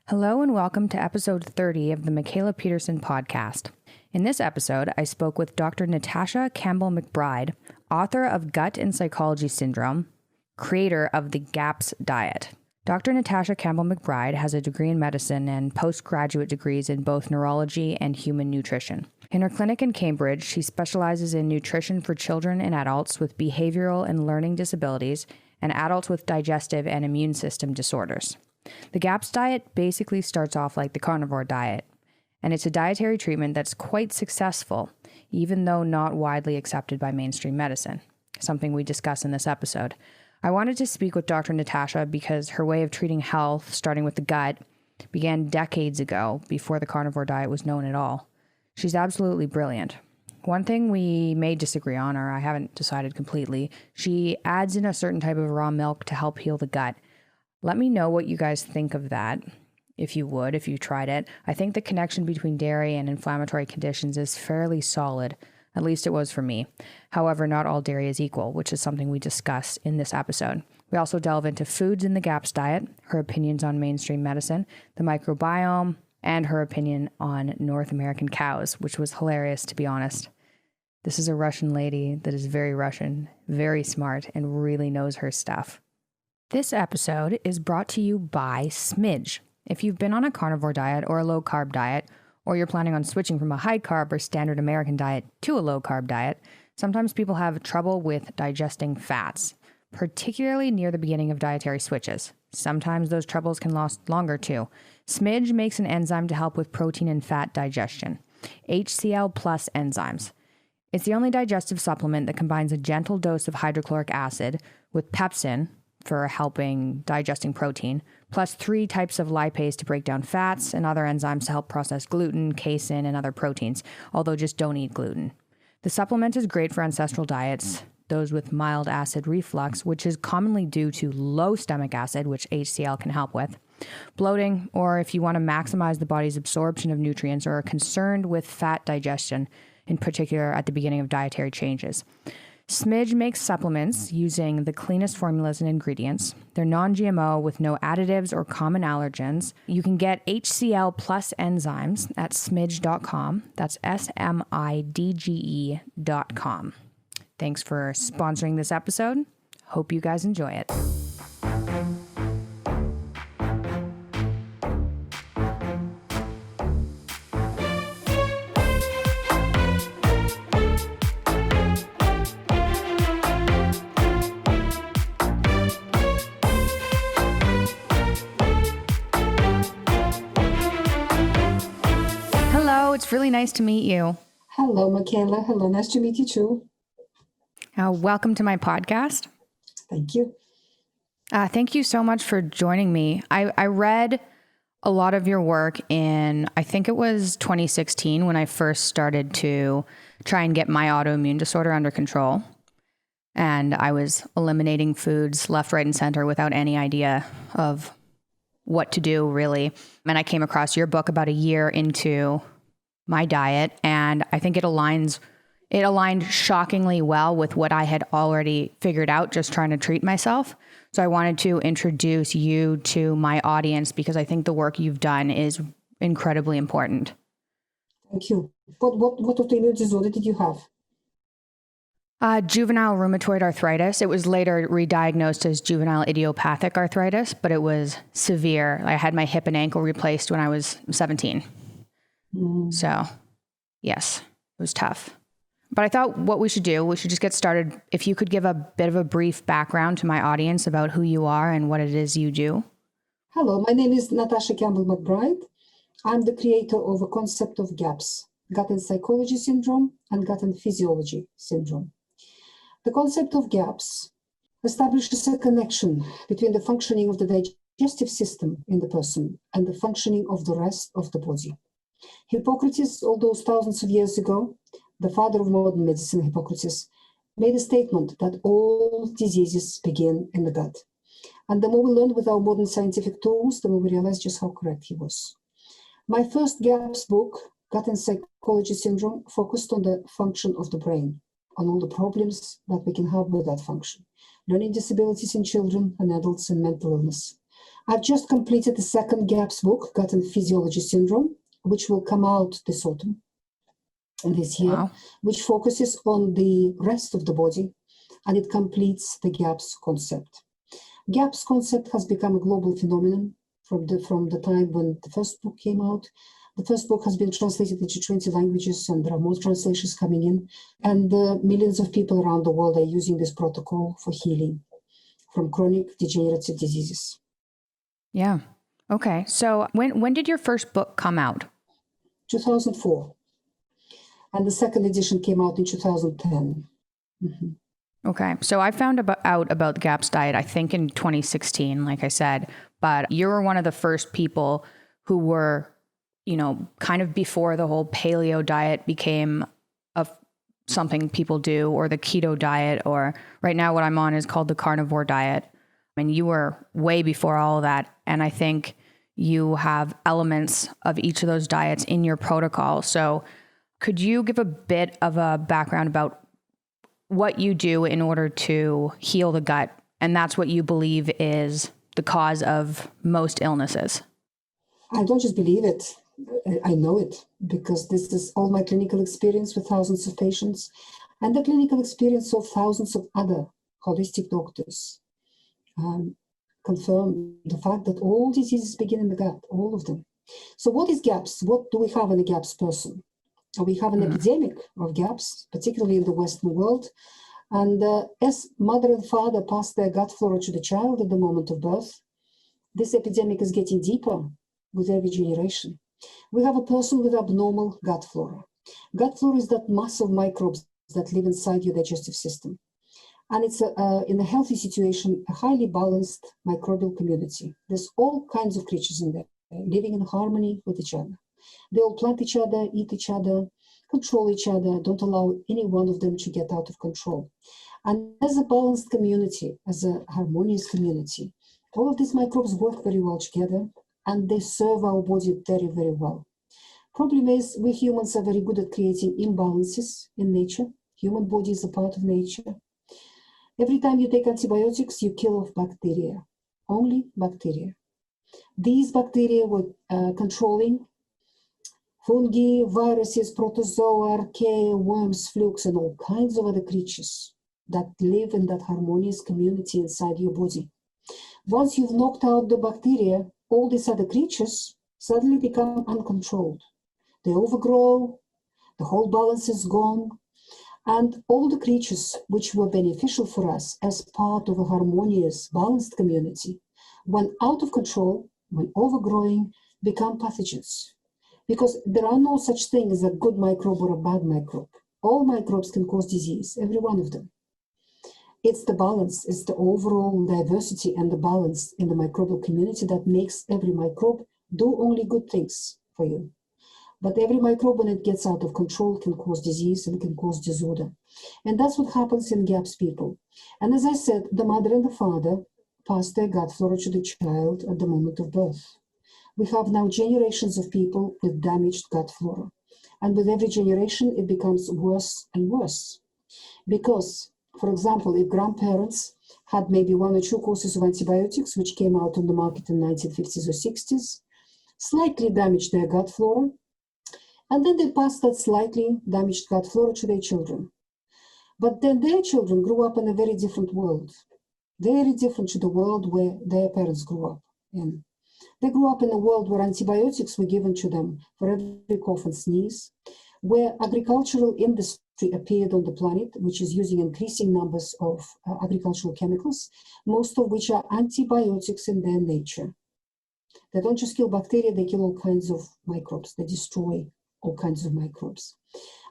Hello and welcome to episode 30 of the Mikhaila Peterson podcast. In this episode, I spoke with Dr. Natasha Campbell-McBride, author of Gut and Psychology Syndrome, creator of the GAPS diet. Dr. Natasha Campbell-McBride has a degree in medicine and postgraduate degrees in both neurology and human nutrition. In her clinic in Cambridge, she specializes in nutrition for children and adults with behavioral and learning disabilities and adults with digestive and immune system disorders. The GAPS diet basically starts off like the carnivore diet, and it's a dietary treatment that's quite successful, even though not widely accepted by mainstream medicine, something we discuss in this episode. I wanted to speak with Dr. Natasha because her way of treating health, starting with the gut, began decades ago before the carnivore diet was known at all. She's absolutely brilliant. One thing we may disagree on, or I haven't decided completely, she adds in a certain type of raw milk to help heal the gut. Let me know what you guys think of that, if you tried it. I think the connection between dairy and inflammatory conditions is fairly solid. At least it was for me. However, not all dairy is equal, which is something we discuss in this episode. We also delve into foods in the GAPS diet, her opinions on mainstream medicine, the microbiome, and her opinion on North American cows, which was hilarious, to be honest. This is a Russian lady that is very Russian, very smart, and really knows her stuff. This episode is brought to you by Smidge. If you've been on a carnivore diet or a low-carb diet, or you're planning on switching from a high-carb or standard American diet to a low-carb diet, sometimes people have trouble with digesting fats, particularly near the beginning of dietary switches. Sometimes those troubles can last longer too. Smidge makes an enzyme to help with protein and fat digestion, HCl plus enzymes. It's the only digestive supplement that combines a gentle dose of hydrochloric acid with pepsin, for helping digesting protein, plus 3 types of lipase to break down fats and other enzymes to help process gluten, casein, and other proteins, although just don't eat gluten. The supplement is great for ancestral diets, those with mild acid reflux, which is commonly due to low stomach acid, which HCl can help with, bloating, or if you want to maximize the body's absorption of nutrients or are concerned with fat digestion, in particular at the beginning of dietary changes. Smidge makes supplements using the cleanest formulas and ingredients. They're non-GMO with no additives or common allergens. You can get HCl plus enzymes at smidge.com. That's smidge.com. Thanks for sponsoring this episode. Hope you guys enjoy it. It's really nice to meet you. Hello, Mikhaila. Hello, nice to meet you too. Welcome to my podcast. Thank you. Thank you so much for joining me. I read a lot of your work in, I think it was 2016 when I first started to try and get my autoimmune disorder under control. And I was eliminating foods left, right, and center without any idea of what to do, really. And I came across your book about a year into my diet, and I think it aligned shockingly well with what I had already figured out just trying to treat myself. So I wanted to introduce you to my audience because I think the work you've done is incredibly important. Thank you. What autoimmune disorder did you have? Juvenile rheumatoid arthritis. It was later re-diagnosed as juvenile idiopathic arthritis, but it was severe. I had my hip and ankle replaced when I was 17. So, yes, it was tough. But I thought what we should just get started. If you could give a bit of a brief background to my audience about who you are and what it is you do. Hello, my name is Natasha Campbell-McBride. I'm the creator of a concept of GAPS, Gut and Psychology Syndrome and Gut and Physiology Syndrome. The concept of GAPS establishes a connection between the functioning of the digestive system in the person and the functioning of the rest of the body. Hippocrates, all those thousands of years ago, the father of modern medicine, Hippocrates, made a statement that all diseases begin in the gut. And the more we learn with our modern scientific tools, the more we realize just how correct he was. My first GAPS book, Gut and Psychology Syndrome, focused on the function of the brain, on all the problems that we can have with that function, learning disabilities in children and adults, and mental illness. I've just completed the second GAPS book, Gut and Physiology Syndrome, which will come out this autumn and this year, Wow. which focuses on the rest of the body, and it completes the GAPS concept. GAPS concept has become a global phenomenon from the time when the first book came out. The first book has been translated into 20 languages, and there are more translations coming in. And millions of people around the world are using this protocol for healing from chronic degenerative diseases. Yeah. Okay. So when did your first book come out? 2004. And the second edition came out in 2010. Mm-hmm. Okay. So I found out about the GAPS diet, I think in 2016, like I said, but you were one of the first people who were, kind of before the whole paleo diet became something people do, or the keto diet, or right now what I'm on is called the carnivore diet. And you were way before all of that. And I think you have elements of each of those diets in your protocol. So could you give a bit of a background about what you do in order to heal the gut? And that's what you believe is the cause of most illnesses. I don't just believe it. I know it, because this is all my clinical experience with thousands of patients and the clinical experience of thousands of other holistic doctors confirm the fact that all diseases begin in the gut, all of them. So what is GAPS? What do we have in a GAPS person? We have an epidemic of GAPS, particularly in the Western world. And as mother and father pass their gut flora to the child at the moment of birth, this epidemic is getting deeper with every generation. We have a person with abnormal gut flora. Gut flora is that mass of microbes that live inside your digestive system. And it's, in a healthy situation, a highly balanced microbial community. There's all kinds of creatures in there, living in harmony with each other. They all plant each other, eat each other, control each other, don't allow any one of them to get out of control. And as a balanced community, as a harmonious community, all of these microbes work very well together, and they serve our body very, very well. Problem is, we humans are very good at creating imbalances in nature. Human body is a part of nature. Every time you take antibiotics, you kill off bacteria, only bacteria. These bacteria were controlling fungi, viruses, protozoa, archaea, worms, flukes, and all kinds of other creatures that live in that harmonious community inside your body. Once you've knocked out the bacteria, all these other creatures suddenly become uncontrolled. They overgrow, the whole balance is gone, and all the creatures which were beneficial for us as part of a harmonious, balanced community, when out of control, when overgrowing, become pathogens. Because there are no such thing as a good microbe or a bad microbe. All microbes can cause disease, every one of them. It's the balance, it's the overall diversity and the balance in the microbial community that makes every microbe do only good things for you. But every microbe, when it gets out of control, can cause disease and can cause disorder. And that's what happens in GAPS people. And as I said, the mother and the father pass their gut flora to the child at the moment of birth. We have now generations of people with damaged gut flora. And with every generation, it becomes worse and worse. Because, for example, if grandparents had maybe 1 or 2 courses of antibiotics, which came out on the market in the 1950s or 60s, slightly damaged their gut flora, and then they passed that slightly damaged gut flora to their children. But then their children grew up in a very different world, very different to the world where their parents grew up in. They grew up in a world where antibiotics were given to them for every cough and sneeze, where agricultural industry appeared on the planet, which is using increasing numbers of agricultural chemicals, most of which are antibiotics in their nature. They don't just kill bacteria, they kill all kinds of microbes. They destroy all kinds of microbes.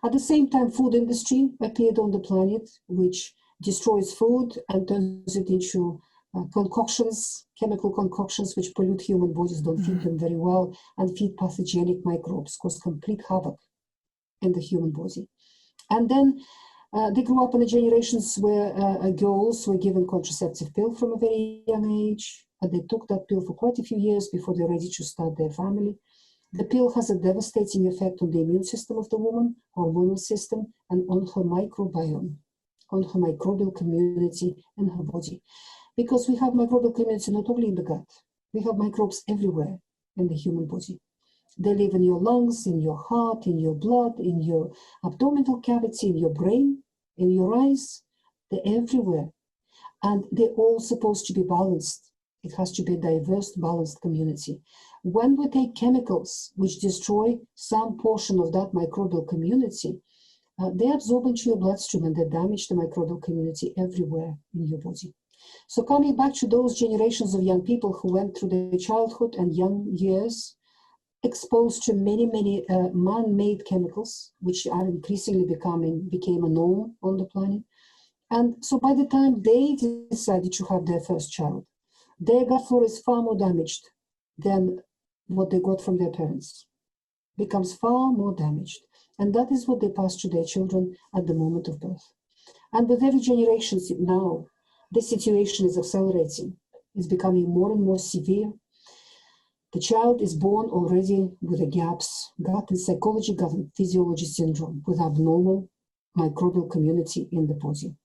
At the same time, food industry appeared on the planet, which destroys food and turns it into concoctions, chemical concoctions, which pollute human bodies, don't feed them very well, and feed pathogenic microbes, cause complete havoc in the human body. And then they grew up in the generations where girls were given contraceptive pill from a very young age, and they took that pill for quite a few years before they're ready to start their family. The pill has a devastating effect on the immune system of the woman, hormonal system, and on her microbiome, on her microbial community in her body. Because we have microbial community not only in the gut, We have microbes everywhere in the human body. They live in your lungs, in your heart, in your blood, in your abdominal cavity, in your brain, in your eyes. They're everywhere. And they're all supposed to be balanced. It has to be a diverse, balanced community. When we take chemicals which destroy some portion of that microbial community, they absorb into your bloodstream and they damage the microbial community everywhere in your body. So coming back to those generations of young people who went through their childhood and young years, exposed to many, many man-made chemicals, which are increasingly became a norm on the planet. And so by the time they decided to have their first child, their gut flora is far more damaged than what they got from their parents. Becomes far more damaged. And that is what they pass to their children at the moment of birth. And with every generation now, the situation is accelerating. It's becoming more and more severe. The child is born already with the gaps, gut and psychology, gut and physiology syndrome, with abnormal microbial community in the body.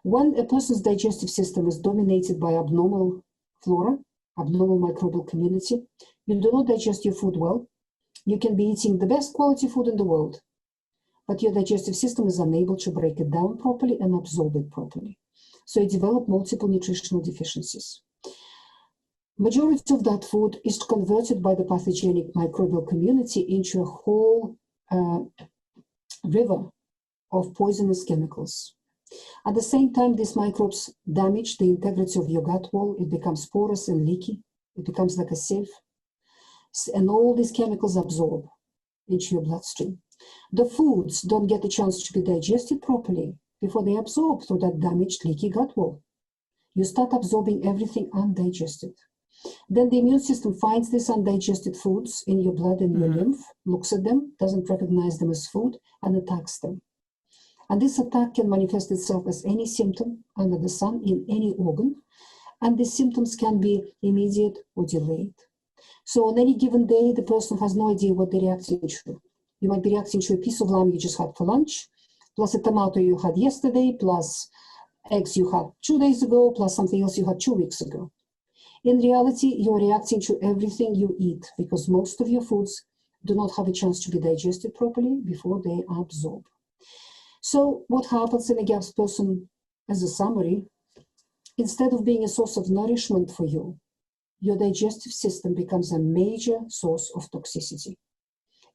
When a person's digestive system is dominated by abnormal flora, abnormal microbial community, you do not digest your food well. You can be eating the best quality food in the world, but your digestive system is unable to break it down properly and absorb it properly. So you develop multiple nutritional deficiencies. Majority of that food is converted by the pathogenic microbial community into a whole river of poisonous chemicals. At the same time, these microbes damage the integrity of your gut wall. It becomes porous and leaky. It becomes like a sieve. And all these chemicals absorb into your bloodstream. The foods don't get a chance to be digested properly before they absorb through that damaged, leaky gut wall. You start absorbing everything undigested. Then the immune system finds these undigested foods in your blood and your lymph, looks at them, doesn't recognize them as food, and attacks them. And this attack can manifest itself as any symptom under the sun in any organ, and the symptoms can be immediate or delayed. So on any given day, the person has no idea what they're reacting to. You might be reacting to a piece of lamb you just had for lunch, plus a tomato you had yesterday, plus eggs you had 2 days ago, plus something else you had 2 weeks ago. In reality, you're reacting to everything you eat because most of your foods do not have a chance to be digested properly before they absorb. So what happens in a GAPS person, as a summary, instead of being a source of nourishment for you, your digestive system becomes a major source of toxicity.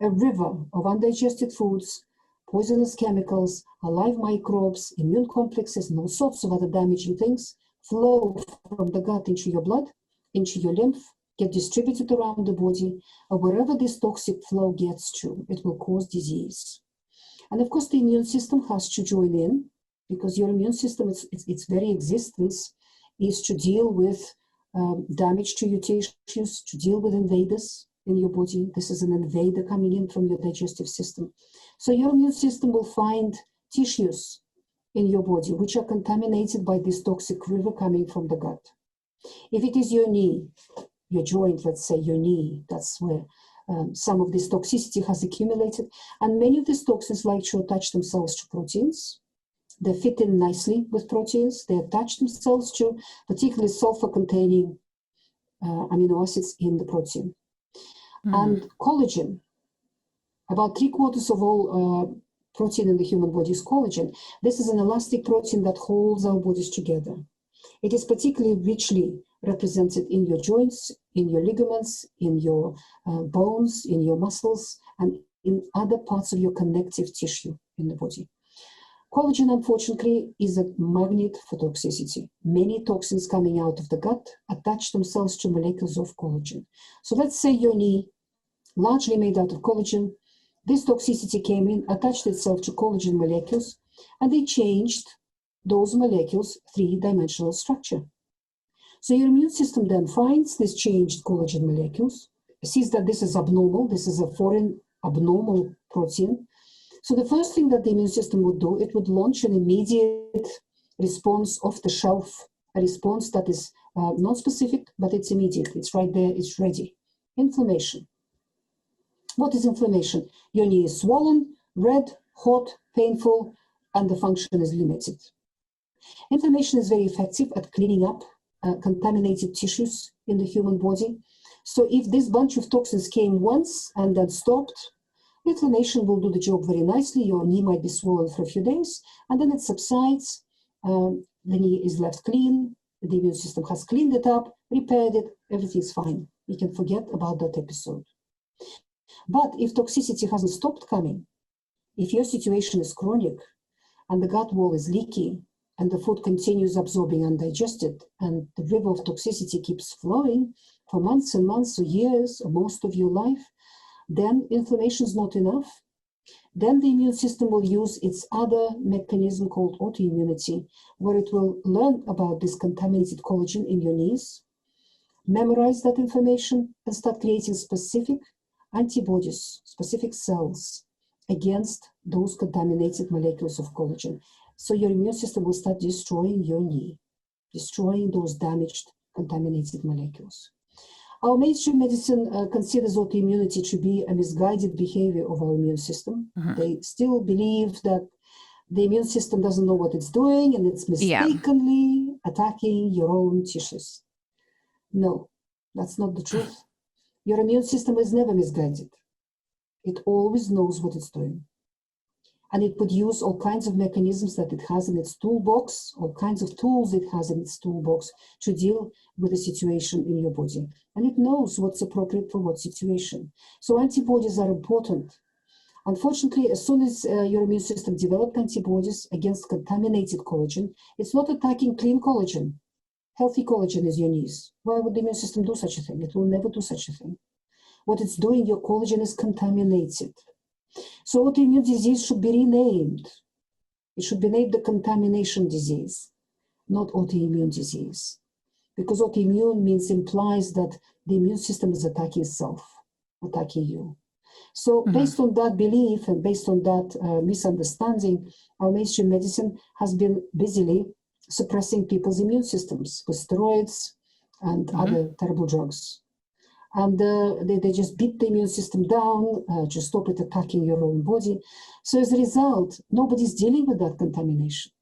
A river of undigested foods, poisonous chemicals, alive microbes, immune complexes, and all sorts of other damaging things flow from the gut into your blood, into your lymph, get distributed around the body, or wherever this toxic flow gets to, it will cause disease. And of course, the immune system has to join in because your immune system, its very existence is to deal with damage to your tissues, to deal with invaders in your body. This is an invader coming in from your digestive system. So your immune system will find tissues in your body which are contaminated by this toxic river coming from the gut. If it is your knee, your joint, let's say your knee, that's where some of this toxicity has accumulated. And many of these toxins like to attach themselves to proteins. They fit in nicely with proteins. They attach themselves to particularly sulfur-containing amino acids in the protein. And collagen, about 3/4 of all protein in the human body is collagen. This is an elastic protein that holds our bodies together. It is particularly richly represented in your joints, in your ligaments, in your bones, in your muscles, and in other parts of your connective tissue in the body. Collagen, unfortunately, is a magnet for toxicity. Many toxins coming out of the gut attach themselves to molecules of collagen. So let's say your knee, largely made out of collagen, this toxicity came in, attached itself to collagen molecules, and they changed those molecules' three-dimensional structure. So your immune system then finds these changed collagen molecules, sees that this is abnormal, this is a foreign abnormal protein. So the first thing that the immune system would do, it would launch an immediate response off the shelf, a response that is not specific, but it's immediate. It's right there, it's ready. Inflammation. What is inflammation? Your knee is swollen, red, hot, painful, and the function is limited. Inflammation is very effective at cleaning up contaminated tissues in the human body. So if this bunch of toxins came once and then stopped, inflammation will do the job very nicely. Your knee might be swollen for a few days, and then it subsides. The knee is left clean. The immune system has cleaned it up, repaired it, everything's fine. You can forget about that episode. But if toxicity hasn't stopped coming, if your situation is chronic and the gut wall is leaky and the food continues absorbing undigested and the river of toxicity keeps flowing for months and months or years or most of your life, then inflammation is not enough. Then the immune system will use its other mechanism called autoimmunity, where it will learn about this contaminated collagen in your knees, memorize that information, and start creating specific antibodies, specific cells against those contaminated molecules of collagen. So your immune system will start destroying your knee, destroying those damaged, contaminated molecules. Our mainstream medicine considers autoimmunity to be a misguided behavior of our immune system. They still believe that the immune system doesn't know what it's doing and it's mistakenly attacking your own tissues. No, that's not the truth. Your immune system is never misguided. It always knows what it's doing. And it would use all kinds of mechanisms that it has in its toolbox, all kinds of tools it has in its toolbox to deal with the situation in your body. And it knows what's appropriate for what situation. So antibodies are important. Unfortunately, as soon as your immune system developed antibodies against contaminated collagen, it's not attacking clean collagen. Healthy collagen is your knees. Why would the immune system do such a thing? It will never do such a thing. What it's doing, your collagen is contaminated. So autoimmune disease should be renamed. It should be named the contamination disease, not autoimmune disease. Because autoimmune implies that the immune system is attacking self, attacking you. So based on that belief and based on that misunderstanding, our mainstream medicine has been busily suppressing people's immune systems with steroids and other terrible drugs. And they just beat the immune system down to stop it attacking your own body. So as a result, nobody's dealing with that contamination.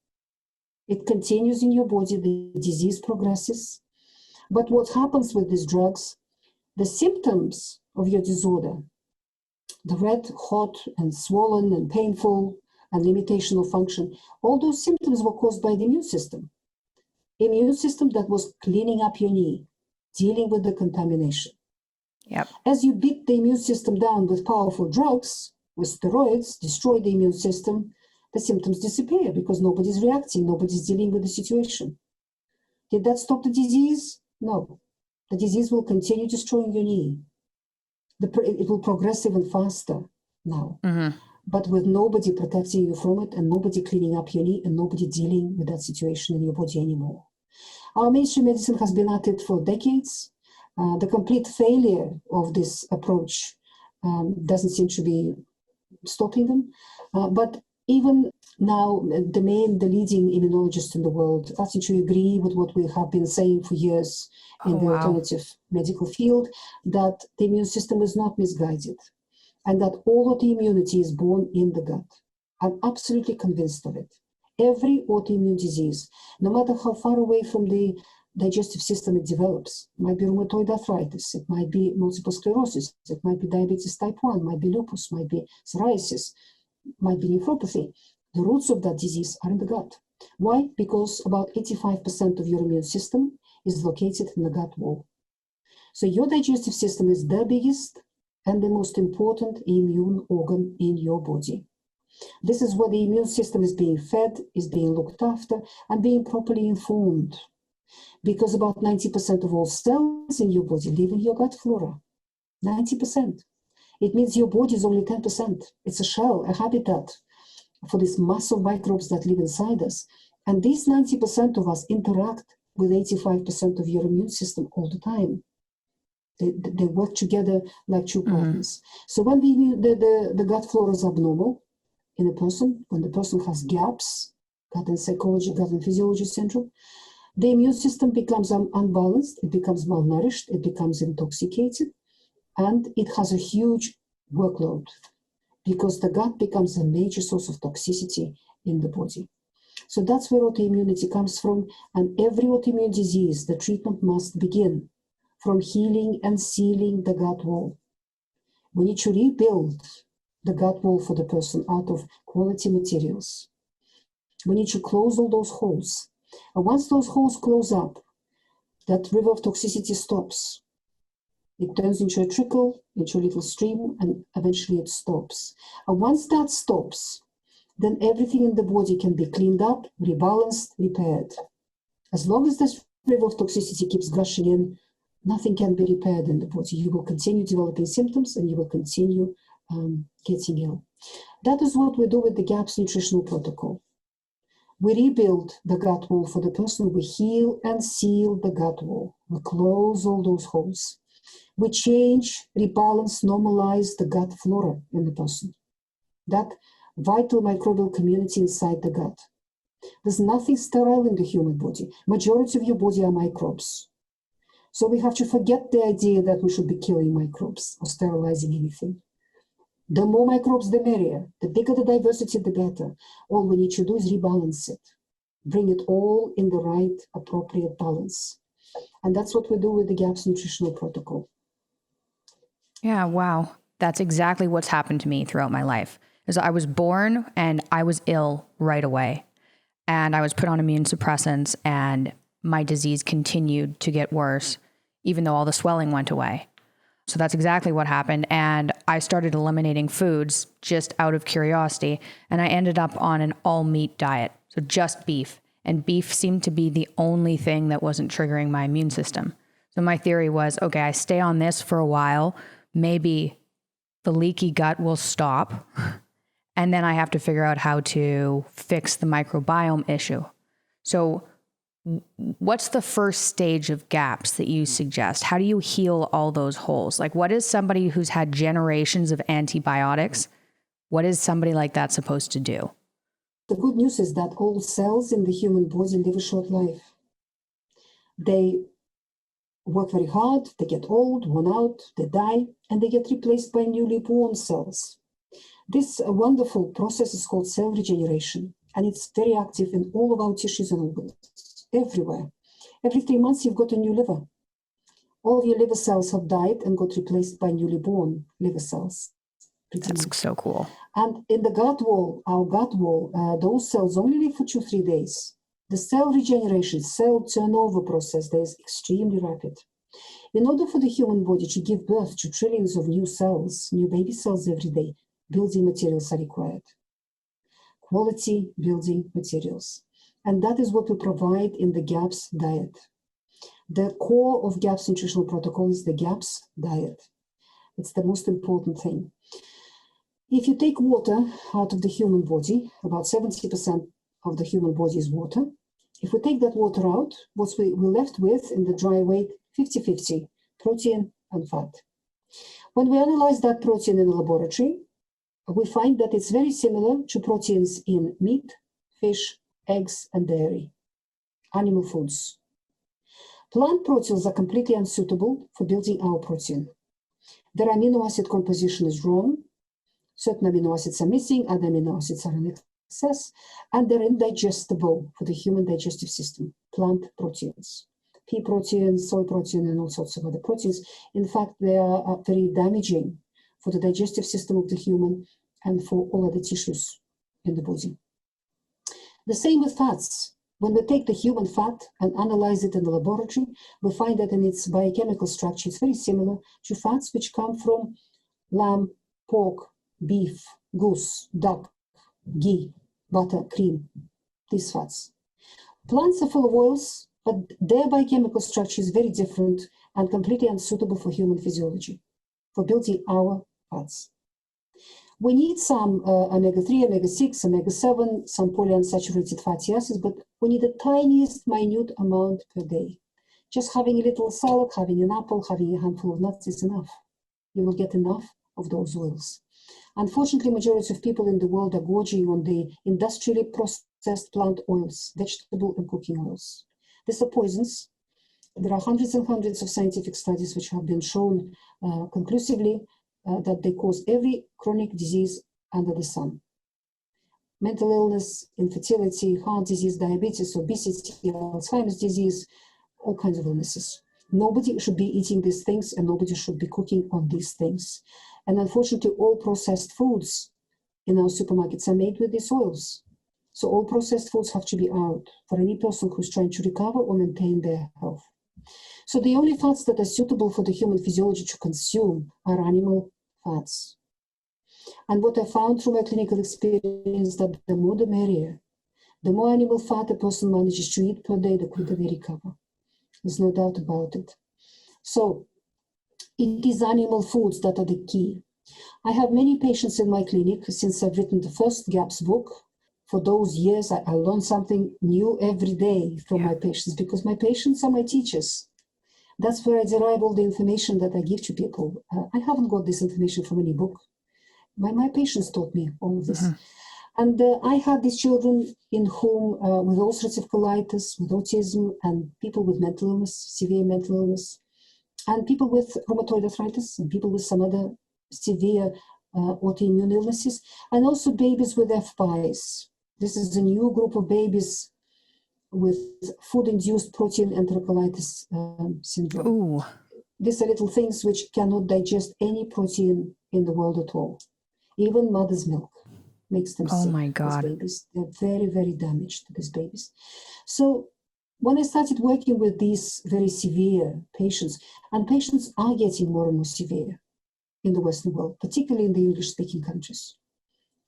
It continues in your body, the disease progresses. But what happens with these drugs, the symptoms of your disorder, the red, hot, and swollen, and painful, and limitation of function, all those symptoms were caused by the immune system. Immune system that was cleaning up your knee, dealing with the contamination. Yep. As you beat the immune system down with powerful drugs, with steroids, destroy the immune system, the symptoms disappear because nobody's reacting, nobody's dealing with the situation. Did that stop the disease? No. The disease will continue destroying your knee. It will progress even faster now, but with nobody protecting you from it and nobody cleaning up your knee and nobody dealing with that situation in your body anymore. Our mainstream medicine has been at it for decades. The complete failure of this approach doesn't seem to be stopping them. But even now, the leading immunologists in the world seem to agree with what we have been saying for years in the alternative medical field, that the immune system is not misguided and that all autoimmunity is born in the gut. I'm absolutely convinced of it. Every autoimmune disease, no matter how far away from the digestive system it develops, it might be rheumatoid arthritis, it might be multiple sclerosis, it might be diabetes type 1, might be lupus, might be psoriasis, might be nephropathy. The roots of that disease are in the gut. Why? Because about 85% of your immune system is located in the gut wall. So your digestive system is the biggest and the most important immune organ in your body. This is where the immune system is being fed, is being looked after, and being properly informed. Because about 90% of all cells in your body live in your gut flora. 90%. It means your body is only 10%. It's a shell, a habitat for this mass of microbes that live inside us. And these 90% of us interact with 85% of your immune system all the time. They work together like two partners. So when the gut flora is abnormal in a person, when the person has gaps, gut and psychology, gut and physiology syndrome, the immune system becomes unbalanced, it becomes malnourished, it becomes intoxicated, and it has a huge workload because the gut becomes a major source of toxicity in the body. So that's where autoimmunity comes from. And every autoimmune disease, the treatment must begin from healing and sealing the gut wall. We need to rebuild the gut wall for the person out of quality materials. We need to close all those holes. And once those holes close up, that river of toxicity stops. It turns into a trickle, into a little stream, and eventually it stops. And once that stops, then everything in the body can be cleaned up, rebalanced, repaired. As long as this river of toxicity keeps gushing in, nothing can be repaired in the body. You will continue developing symptoms and you will continue getting ill. That is what we do with the GAPS nutritional protocol. We rebuild the gut wall for the person. We heal and seal the gut wall. We close all those holes. We change, rebalance, normalize the gut flora in the person. That vital microbial community inside the gut. There's nothing sterile in the human body. Majority of your body are microbes. So we have to forget the idea that we should be killing microbes or sterilizing anything. The more microbes, the merrier. The bigger the diversity, the better. All we need to do is rebalance it. Bring it all in the right, appropriate balance. And that's what we do with the GAPS nutritional protocol. Yeah, wow. That's exactly what's happened to me throughout my life. As I was born and I was ill right away. And I was put on immune suppressants and my disease continued to get worse, even though all the swelling went away. So that's exactly what happened. And I started eliminating foods just out of curiosity. And I ended up on an all meat diet. So just beef. And beef seemed to be the only thing that wasn't triggering my immune system. So my theory was, okay, I stay on this for a while. Maybe the leaky gut will stop. And then I have to figure out how to fix the microbiome issue. So what's the first stage of GAPS that you suggest? How do you heal all those holes? Like, what is somebody who's had generations of antibiotics? What is somebody like that supposed to do? The good news is that all cells in the human body live a short life. They work very hard, they get old, worn out, they die, and they get replaced by newly born cells. This wonderful process is called cell regeneration, and it's very active in all of our tissues and organs, everywhere. Every 3 months, you've got a new liver. All of your liver cells have died and got replaced by newly born liver cells. That's so cool. And in the gut wall, our gut wall, those cells only live for 2-3 days. The cell regeneration, cell turnover process there is extremely rapid. In order for the human body to give birth to trillions of new cells, new baby cells every day, building materials are required. Quality building materials. And that is what we provide in the GAPS diet. The core of GAPS nutritional protocol is the GAPS diet. It's the most important thing. If you take water out of the human body, about 70% of the human body is water. If we take that water out, what we're left with in the dry weight, 50-50, protein and fat. When we analyze that protein in the laboratory, we find that it's very similar to proteins in meat, fish, eggs, and dairy, animal foods. Plant proteins are completely unsuitable for building our protein. Their amino acid composition is wrong. Certain amino acids are missing, other amino acids are in excess, and they're indigestible for the human digestive system, plant proteins. Pea protein, soy protein, and all sorts of other proteins. In fact, they are very damaging for the digestive system of the human and for all other tissues in the body. The same with fats. When we take the human fat and analyze it in the laboratory, we find that in its biochemical structure, it's very similar to fats which come from lamb, pork, beef, goose, duck, ghee, butter, cream, these fats. Plants are full of oils, but their biochemical structure is very different and completely unsuitable for human physiology, for building our fats. We need some omega-3, omega-6, omega-7, some polyunsaturated fatty acids, but we need the tiniest minute amount per day. Just having a little salad, having an apple, having a handful of nuts is enough. You will get enough of those oils. Unfortunately, majority of people in the world are gorging on the industrially processed plant oils, vegetable and cooking oils. These are poisons. There are hundreds and hundreds of scientific studies which have been shown conclusively that they cause every chronic disease under the sun. mental illness, infertility, heart disease, diabetes, obesity, Alzheimer's disease, all kinds of illnesses. Nobody should be eating these things and nobody should be cooking on these things. And unfortunately, all processed foods in our supermarkets are made with these oils. So all processed foods have to be out for any person who's trying to recover or maintain their health. So the only fats that are suitable for the human physiology to consume are animal fats. And what I found through my clinical experience that the more the merrier. The more animal fat a person manages to eat per day, the quicker they recover. There's no doubt about it. So it is animal foods that are the key. I have many patients in my clinic since I've written the first GAPS book. For those years, I learned something new every day from my patients because my patients are my teachers. That's where I derive all the information that I give to people. I haven't got this information from any book. My patients taught me all of this. And I had these children in whom, with ulcerative colitis, with autism, and people with mental illness, severe mental illness, and people with rheumatoid arthritis, and people with some other severe autoimmune illnesses, and also babies with FPIs. This is a new group of babies with food-induced protein enterocolitis syndrome. Ooh. These are little things which cannot digest any protein in the world at all. Even mother's milk makes them sick. My God. These babies, they're very, very damaged, these babies. So when I started working with these very severe patients, and patients are getting more and more severe in the Western world, particularly in the English-speaking countries.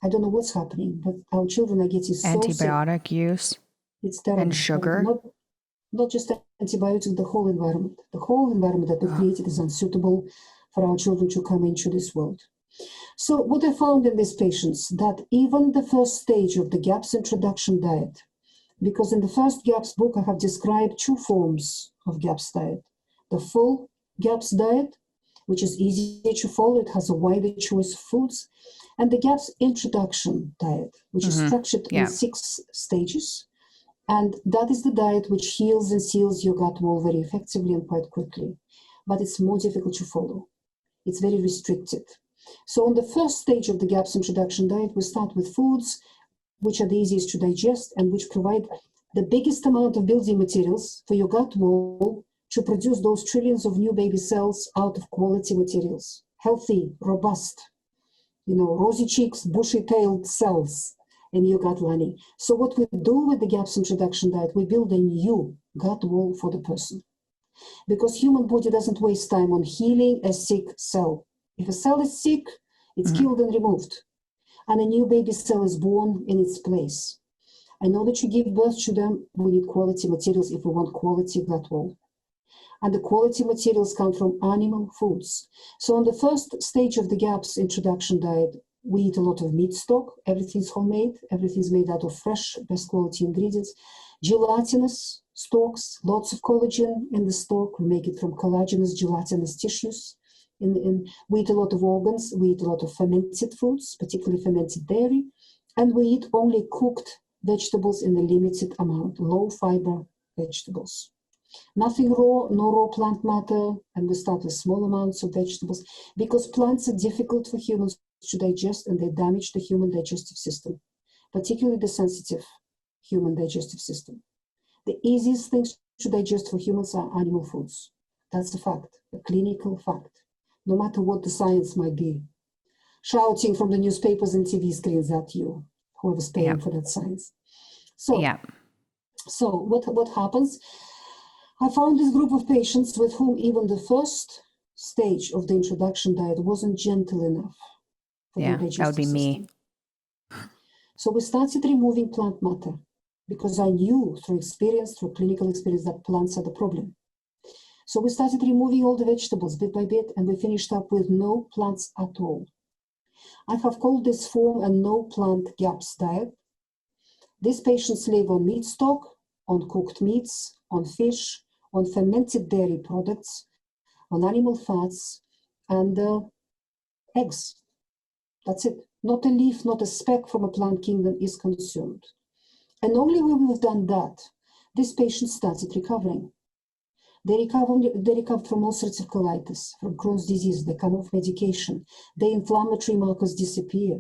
I don't know what's happening, but our children are getting so Antibiotic sick. use. It's terrible. And sugar. Not just antibiotics, the whole environment. The whole environment that we've created is unsuitable for our children to come into this world. So what I found in these patients, that even the first stage of the GAPS introduction diet, because in the first GAPS book, I have described two forms of GAPS diet. The full GAPS diet, which is easier to follow, it has a wider choice of foods, and the GAPS introduction diet, which is structured in 6 stages. And that is the diet which heals and seals your gut wall very effectively and quite quickly. But it's more difficult to follow. It's very restricted. So on the first stage of the GAPS introduction diet, we start with foods which are the easiest to digest and which provide the biggest amount of building materials for your gut wall to produce those trillions of new baby cells out of quality materials. Healthy, robust, rosy cheeks, bushy-tailed cells in your gut lining. So what we do with the GAPS introduction diet, we build a new gut wall for the person. Because human body doesn't waste time on healing a sick cell. If a cell is sick, it's killed and removed, and a new baby cell is born in its place. In order to give birth to them, we need quality materials if we want quality gut wall. And the quality materials come from animal foods. So on the first stage of the GAPS introduction diet, we eat a lot of meat stock. Everything's homemade. Everything's made out of fresh, best quality ingredients. Gelatinous stalks, lots of collagen in the stalk. We make it from collagenous, gelatinous tissues. We eat a lot of organs. We eat a lot of fermented foods, particularly fermented dairy. And we eat only cooked vegetables in a limited amount, low fiber vegetables. Nothing raw, no raw plant matter, and we start with small amounts of vegetables because plants are difficult for humans to digest and they damage the human digestive system, particularly the sensitive human digestive system. The easiest things to digest for humans are animal foods. That's a fact, a clinical fact, no matter what the science might be shouting from the newspapers and TV screens at you, whoever's paying for that science. So what happens? I found this group of patients with whom even the first stage of the introduction diet wasn't gentle enough for their digestive that would be system. me. So we started removing plant matter because I knew through clinical experience, that plants are the problem. So we started removing all the vegetables bit by bit, and we finished up with no plants at all. I have called this form a no plant GAPS diet. These patients live on meat stock, on cooked meats, on fish, on fermented dairy products, on animal fats, and eggs. That's it. Not a leaf, not a speck from a plant kingdom is consumed. And only when we've done that, these patients started recovering. They recovered from ulcerative colitis, from Crohn's disease. They come off medication. The inflammatory markers disappear.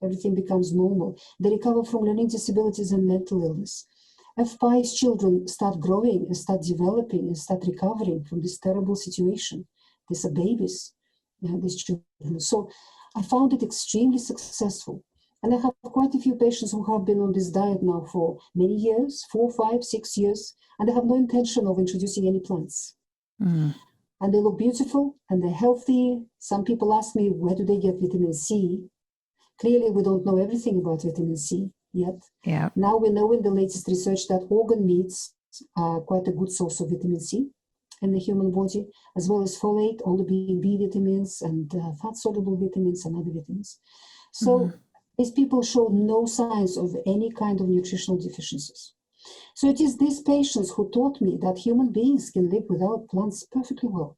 Everything becomes normal. They recover from learning disabilities and mental illness. FPI's children start growing and start developing and start recovering from this terrible situation. These are babies, these children. So I found it extremely successful. And I have quite a few patients who have been on this diet now for many years, 4, 5, 6 years, and they have no intention of introducing any plants. Mm. And they look beautiful and they're healthy. Some people ask me, where do they get vitamin C? Clearly, we don't know everything about vitamin C yet. Yeah. Now we know in the latest research that organ meats are quite a good source of vitamin C in the human body, as well as folate, all the B vitamins and fat-soluble vitamins and other vitamins. So these people show no signs of any kind of nutritional deficiencies. So it is these patients who taught me that human beings can live without plants perfectly well,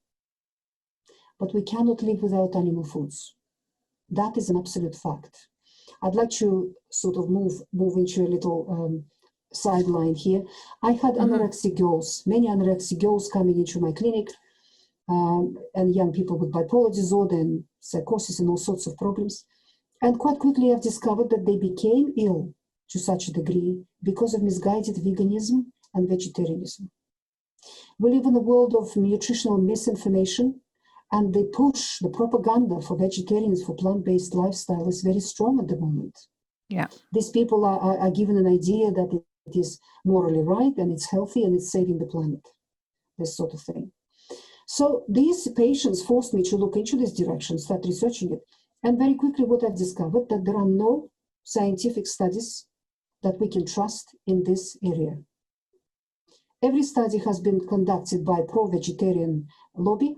but we cannot live without animal foods. That is an absolute fact. I'd like to sort of move into a little sideline here. I had anorexic girls, many anorexic girls coming into my clinic, and young people with bipolar disorder and psychosis and all sorts of problems. And quite quickly I've discovered that they became ill to such a degree because of misguided veganism and vegetarianism. We live in a world of nutritional misinformation, and they push the propaganda for vegetarians, for plant-based lifestyle is very strong at the moment. Yeah. These people are given an idea that it is morally right and it's healthy and it's saving the planet, this sort of thing. So these patients forced me to look into this direction, start researching it. And very quickly what I've discovered, that there are no scientific studies that we can trust in this area. Every study has been conducted by pro-vegetarian lobby,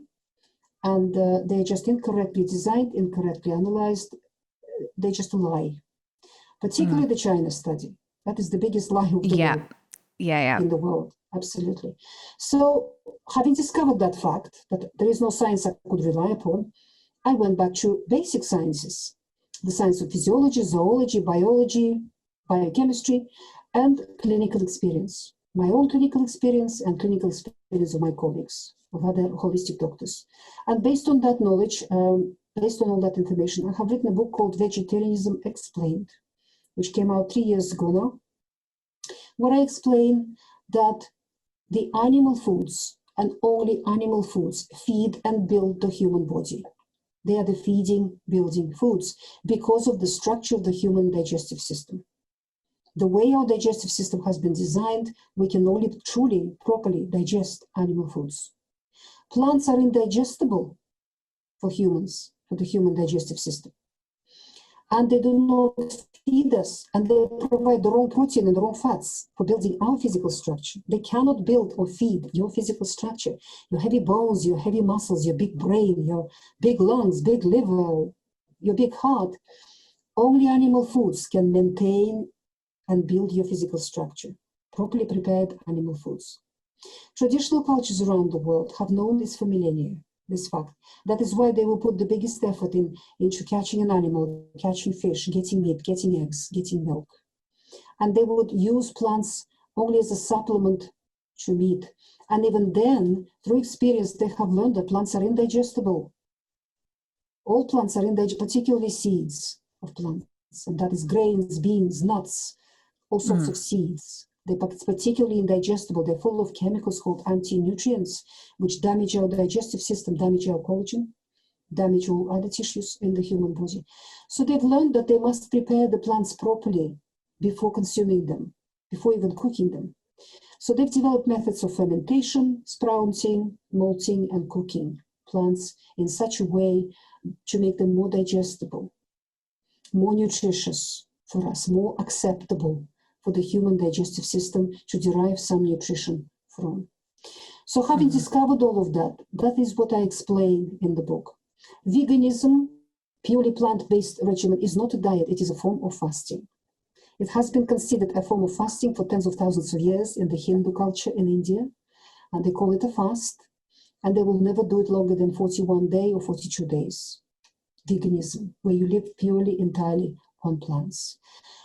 and they're just incorrectly designed, incorrectly analyzed. They just lie. Particularly the China study. That is the biggest lie of the world. In the world, absolutely. So having discovered that fact, that there is no science I could rely upon, I went back to basic sciences, the science of physiology, zoology, biology, biochemistry, and clinical experience. My own clinical experience and clinical experience of my colleagues, of other holistic doctors. And based on that knowledge, based on all that information, I have written a book called Vegetarianism Explained, which came out 3 years ago now, where I explain that the animal foods and only animal foods feed and build the human body. They are the feeding, building foods because of the structure of the human digestive system. The way our digestive system has been designed, we can only truly, properly digest animal foods. Plants are indigestible for humans, for the human digestive system. And they do not feed us, and they provide the wrong protein and the wrong fats for building our physical structure. They cannot build or feed your physical structure, your heavy bones, your heavy muscles, your big brain, your big lungs, big liver, your big heart. Only animal foods can maintain and build your physical structure, properly prepared animal foods. Traditional cultures around the world have known this for millennia, this fact. That is why they will put the biggest effort into catching an animal, catching fish, getting meat, getting eggs, getting milk. And they would use plants only as a supplement to meat. And even then, through experience, they have learned that plants are indigestible. All plants are indigestible, particularly seeds of plants. And that is grains, beans, nuts, all sorts of seeds. They're particularly indigestible. They're full of chemicals called antinutrients, which damage our digestive system, damage our collagen, damage all other tissues in the human body. So they've learned that they must prepare the plants properly before consuming them, before even cooking them. So they've developed methods of fermentation, sprouting, malting, and cooking plants in such a way to make them more digestible, more nutritious for us, more acceptable for the human digestive system to derive some nutrition from. So having discovered all of that, that is what I explain in the book. Veganism, purely plant-based regimen, is not a diet, it is a form of fasting. It has been considered a form of fasting for tens of thousands of years in the Hindu culture in India, and they call it a fast, and they will never do it longer than 41 days or 42 days. Veganism, where you live purely, entirely on plants.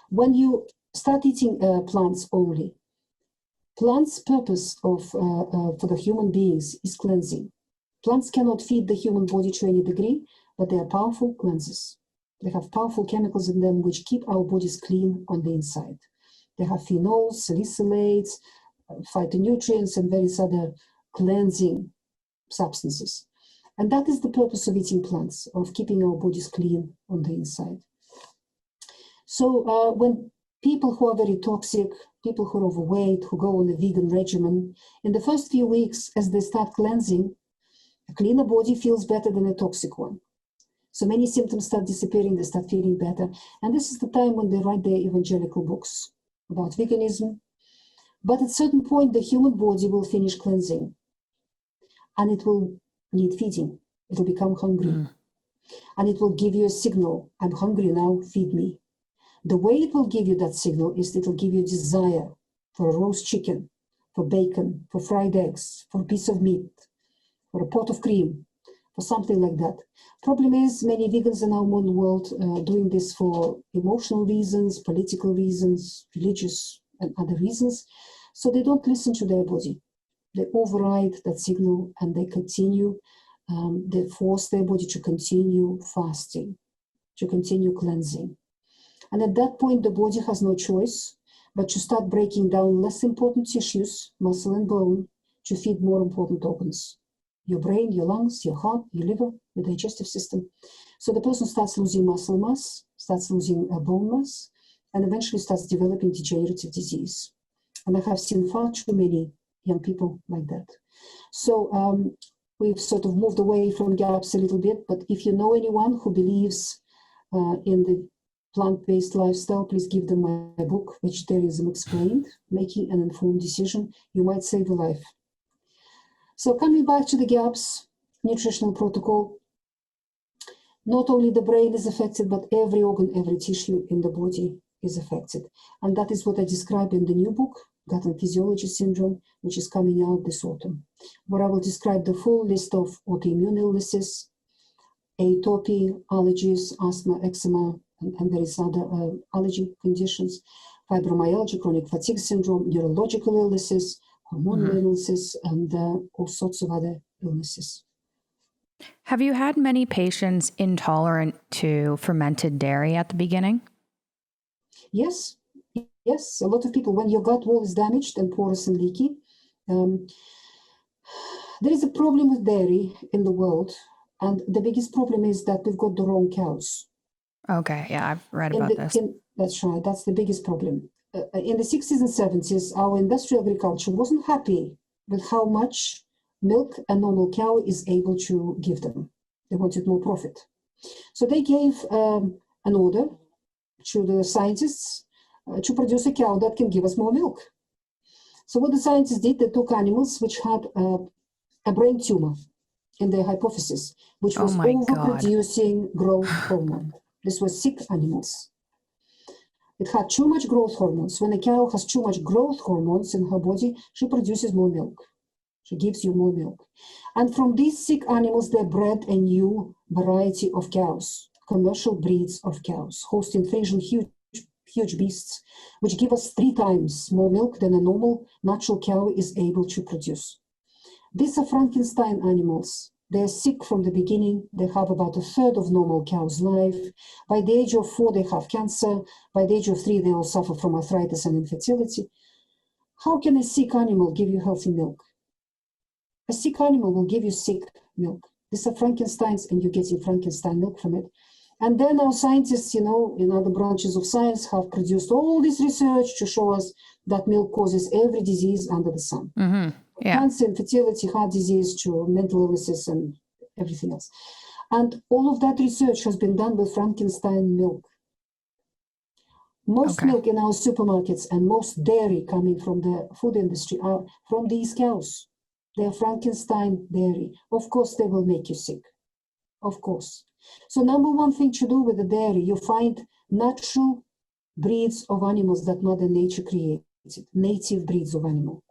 When you start eating plants only, plants' purpose for the human beings is cleansing. Plants cannot feed the human body to any degree, but they are powerful cleansers. They have powerful chemicals in them which keep our bodies clean on the inside. They have phenols, salicylates, phytonutrients, and various other cleansing substances. And that is the purpose of eating plants, of keeping our bodies clean on the inside. So when people who are very toxic, people who are overweight, who go on a vegan regimen, in the first few weeks, as they start cleansing, a cleaner body feels better than a toxic one. So many symptoms start disappearing, they start feeling better. And this is the time when they write their evangelical books about veganism. But at a certain point, the human body will finish cleansing and it will need feeding. It will become hungry. And it will give you a signal, I'm hungry now, feed me. The way it will give you that signal is it will give you a desire for a roast chicken, for bacon, for fried eggs, for a piece of meat, for a pot of cream, for something like that. Problem is, many vegans in our modern world are doing this for emotional reasons, political reasons, religious and other reasons. So they don't listen to their body. They override that signal and they continue, they force their body to continue fasting, to continue cleansing. And at that point, the body has no choice but to start breaking down less important tissues, muscle and bone, to feed more important organs. Your brain, your lungs, your heart, your liver, your digestive system. So the person starts losing muscle mass, starts losing bone mass, and eventually starts developing degenerative disease. And I have seen far too many young people like that. So we've sort of moved away from GAPS a little bit, but if you know anyone who believes in the plant-based lifestyle, please give them my book, Vegetarianism Explained, Making an Informed Decision. You might save a life. So coming back to the GAPS nutritional protocol, not only the brain is affected, but every organ, every tissue in the body is affected. And that is what I describe in the new book, Gut and Physiology Syndrome, which is coming out this autumn, where I will describe the full list of autoimmune illnesses, atopy, allergies, asthma, eczema, and various other allergy conditions, fibromyalgia, chronic fatigue syndrome, neurological illnesses, hormonal illnesses, and all sorts of other illnesses. Have you had many patients intolerant to fermented dairy at the beginning? Yes, a lot of people, when your gut wall is damaged and porous and leaky, there is a problem with dairy in the world. And the biggest problem is that we've got the wrong cows. Okay, yeah, I've read about this. That's right, that's the biggest problem. In the 60s and 70s, our industrial agriculture wasn't happy with how much milk a normal cow is able to give them. They wanted more profit. So they gave an order to the scientists to produce a cow that can give us more milk. So what the scientists did, they took animals which had a brain tumor in their hypophysis, which was overproducing growth hormone. This was sick animals. It had too much growth hormones. When a cow has too much growth hormones in her body, she produces more milk. She gives you more milk. And from these sick animals, they bred a new variety of cows, commercial breeds of cows, Holstein Friesian, huge beasts, which give us 3 times more milk than a normal natural cow is able to produce. These are Frankenstein animals. They're sick from the beginning. They have about a third of normal cow's life. By the age of 4, they have cancer. By the age of 3, they all suffer from arthritis and infertility. How can a sick animal give you healthy milk? A sick animal will give you sick milk. These are Frankensteins, and you're getting Frankenstein milk from it. And then our scientists, in other branches of science, have produced all this research to show us that milk causes every disease under the sun. Yeah. Cancer, infertility, heart disease, to mental illnesses and everything else. And all of that research has been done with Frankenstein milk. Most milk in our supermarkets and most dairy coming from the food industry are from these cows. They are Frankenstein dairy. Of course, they will make you sick. Of course. So number one thing to do with the dairy, you find natural breeds of animals that Mother Nature created, native breeds of animal.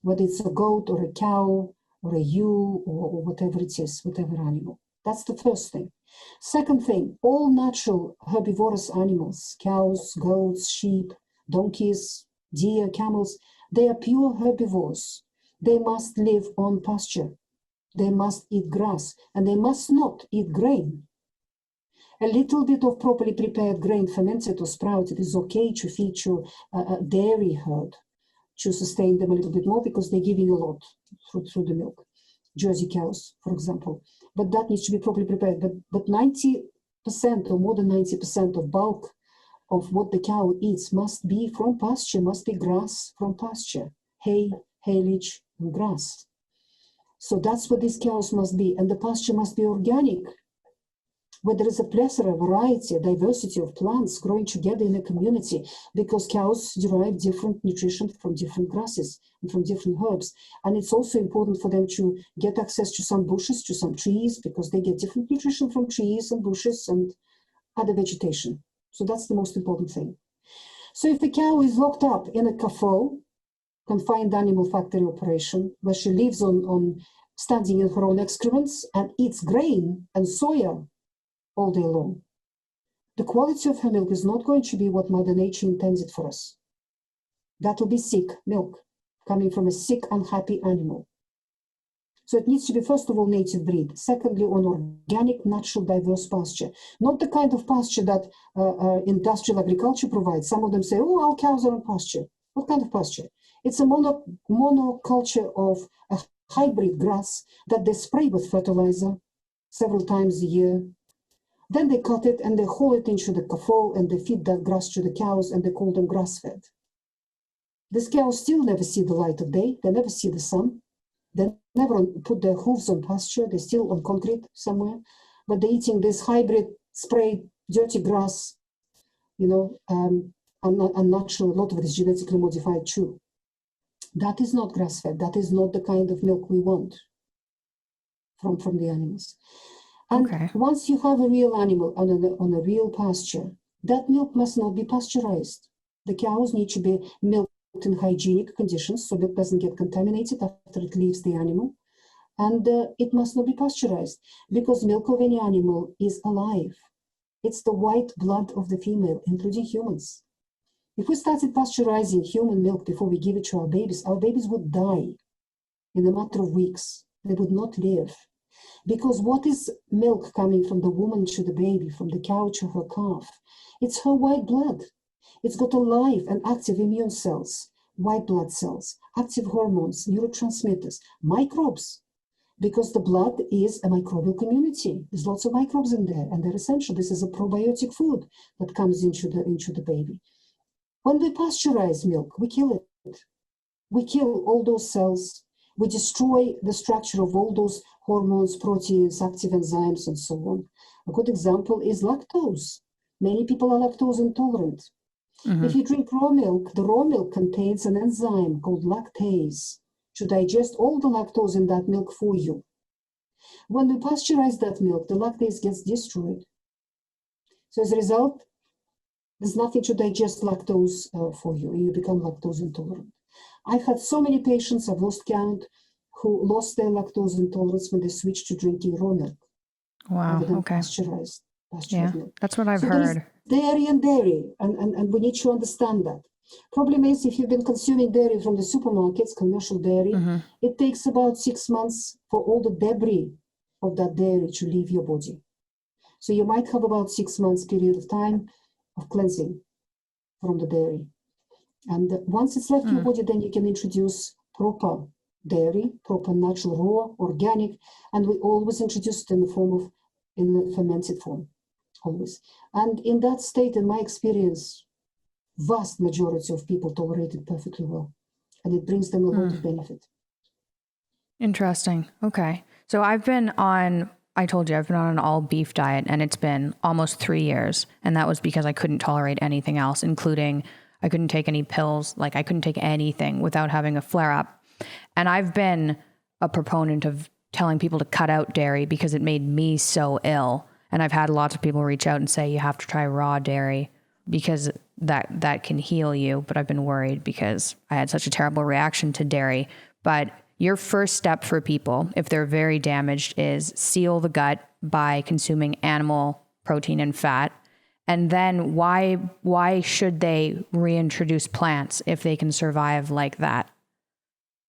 Whether it's a goat or a cow or a ewe or whatever it is, whatever animal. That's the first thing. Second thing, all natural herbivorous animals, cows, goats, sheep, donkeys, deer, camels, they are pure herbivores. They must live on pasture. They must eat grass, and they must not eat grain. A little bit of properly prepared grain, fermented or sprouted, is okay to feed your dairy herd, to sustain them a little bit more, because they're giving a lot through the milk. Jersey cows, for example. But that needs to be properly prepared. But 90% or more than 90% of bulk of what the cow eats must be from pasture, must be grass from pasture, hay, haylage, and grass. So that's what these cows must be. And the pasture must be organic, where there is a plethora, variety, a diversity of plants growing together in a community, because cows derive different nutrition from different grasses and from different herbs. And it's also important for them to get access to some bushes, to some trees, because they get different nutrition from trees and bushes and other vegetation. So that's the most important thing. So if a cow is locked up in a CAFO, confined animal factory operation, where she lives on standing in her own excrements and eats grain and soya all day long, the quality of her milk is not going to be what Mother Nature intended for us. That will be sick milk, coming from a sick, unhappy animal. So it needs to be, first of all, native breed. Secondly, on organic, natural, diverse pasture. Not the kind of pasture that industrial agriculture provides. Some of them say, oh, our cows are on pasture. What kind of pasture? It's a monoculture of a hybrid grass that they spray with fertilizer several times a year. Then they cut it and they haul it into the CAFO and they feed that grass to the cows and they call them grass-fed. These cows still never see the light of day. They never see the sun. They never put their hooves on pasture. They're still on concrete somewhere. But they're eating this hybrid sprayed dirty grass, unnatural. A lot of it is genetically modified too. That is not grass-fed. That is not the kind of milk we want from the animals. And once you have a real animal on a real pasture, that milk must not be pasteurized. The cows need to be milked in hygienic conditions, so milk doesn't get contaminated after it leaves the animal. And it must not be pasteurized, because milk of any animal is alive. It's the white blood of the female, including humans. If we started pasteurizing human milk before we give it to our babies would die in a matter of weeks. They would not live. Because what is milk coming from the woman to the baby, from the cow to her calf? It's her white blood. It's got alive and active immune cells, white blood cells, active hormones, neurotransmitters, microbes. Because the blood is a microbial community. There's lots of microbes in there, and they're essential. This is a probiotic food that comes into the baby. When we pasteurize milk, we kill it. We kill all those cells. We destroy the structure of all those hormones, proteins, active enzymes, and so on. A good example is lactose. Many people are lactose intolerant. Mm-hmm. If you drink raw milk, the raw milk contains an enzyme called lactase to digest all the lactose in that milk for you. When we pasteurize that milk, the lactase gets destroyed. So as a result, there's nothing to digest lactose for you. You become lactose intolerant. I've had so many patients, I've lost count, who lost their lactose intolerance when they switched to drinking raw milk. Wow, okay. Pasteurized milk. That's what I've heard. Dairy and dairy, and we need to understand that. Problem is, if you've been consuming dairy from the supermarkets, commercial dairy, it takes about 6 months for all the debris of that dairy to leave your body. So you might have about 6 months period of time of cleansing from the dairy. And once it's left your body, then you can introduce proper dairy, proper natural, raw, organic, and we always introduce it in the fermented form, always. And in that state, in my experience, vast majority of people tolerate it perfectly well, and it brings them a lot of benefit. Interesting. Okay. So I told you I've been on an all beef diet, and it's been almost 3 years. And that was because I couldn't tolerate anything else, including I couldn't take any pills. Like I couldn't take anything without having a flare up. And I've been a proponent of telling people to cut out dairy because it made me so ill. And I've had lots of people reach out and say, you have to try raw dairy because that can heal you. But I've been worried because I had such a terrible reaction to dairy. But your first step for people, if they're very damaged, is seal the gut by consuming animal protein and fat. And then why should they reintroduce plants if they can survive like that?